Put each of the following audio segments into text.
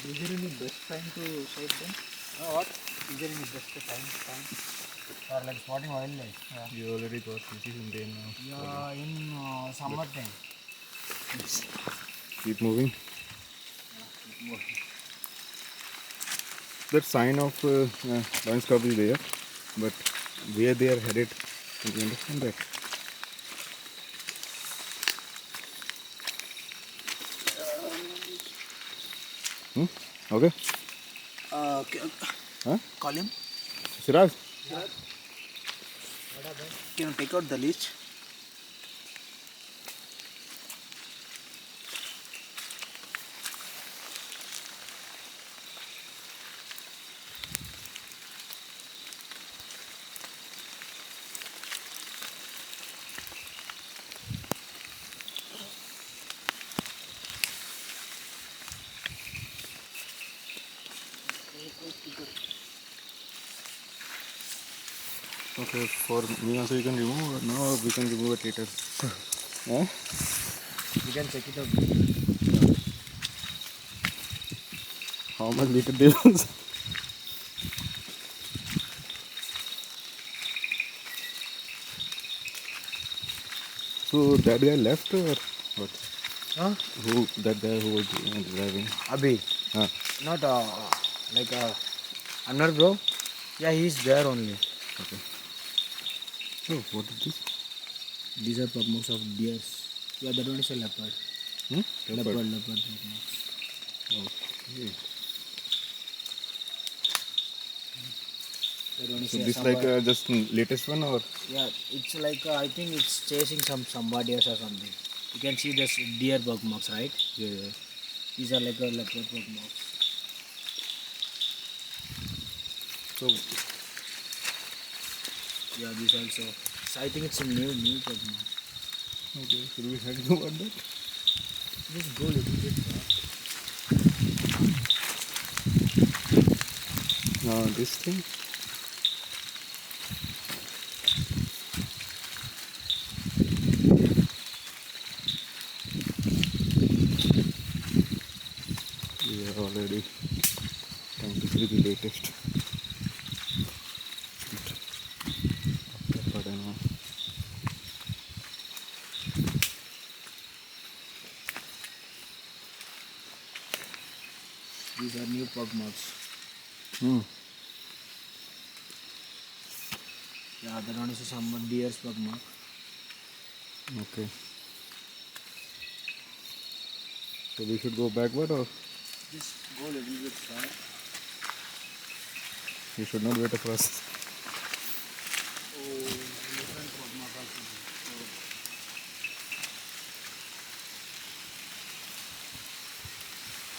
Is there any best time to sight them? What? Is there any best time? Or like spotting wildlife? Yeah. You already got fishes in there now. Yeah, in summer time. Keep moving. Yeah, more. That sign of lawrence curve is there, but where they are headed, do you understand that? Okay. Okay. Huh? Call him. Siraj? Can you take out the leash? Okay, for me also you can remove, or no, we can remove it later. Huh? You can check it out. How much liter difference? So that guy left or what? Huh? Who, that guy who was driving? Abhi. Huh? Not like I'm not bro. Yeah, he's there only. Okay. So what is this? These are pug marks of deers. Yeah, that one is a leopard. Leopard pug marks. Okay. That one is So a this like just latest one or? yeah, it's like I think it's chasing somebody else or something. You can see this deer bug marks, right? Yeah, yeah. These are like a leopard bug marks. So Yeah, these also. So I think it's a new bug mark. okay, should we head toward that? Just go a little bit far. Now this thing. We are already trying to see the latest. But I know. These are new pug marks. Yeah, that one is some deer's bug mark. Okay. So we should go backward or Just go a little bit far. we should not wait for us? Oh, different bug mark also.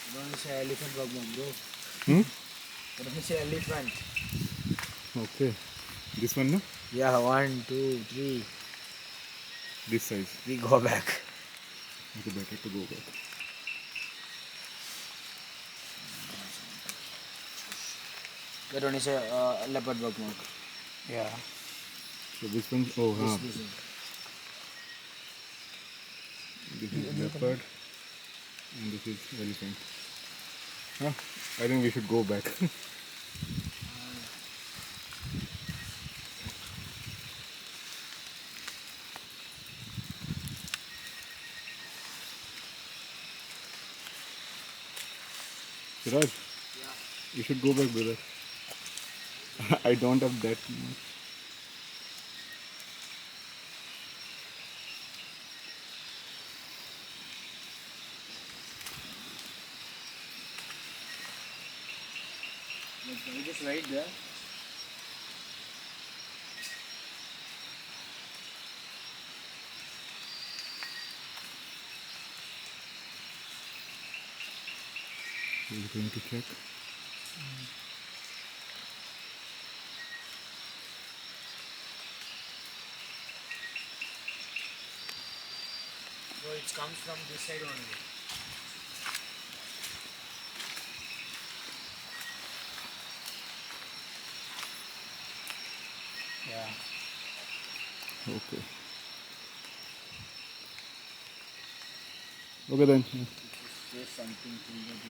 That one is an elephant bug mark, bro. That one is an elephant. Okay. This one, no? Yeah, 1, 2, 3. This size. We go back. Okay, better to go back. That one is a leopard bug mark. Yeah. So this one, oh, huh. This one. This is leopard and this is elephant. Huh? I think we should go back. Siraj, you should go back, brother. I don't have that much. Can you just wait there? We're going to check. So it comes from this side only. Yeah. Okay. Okay then. Say something to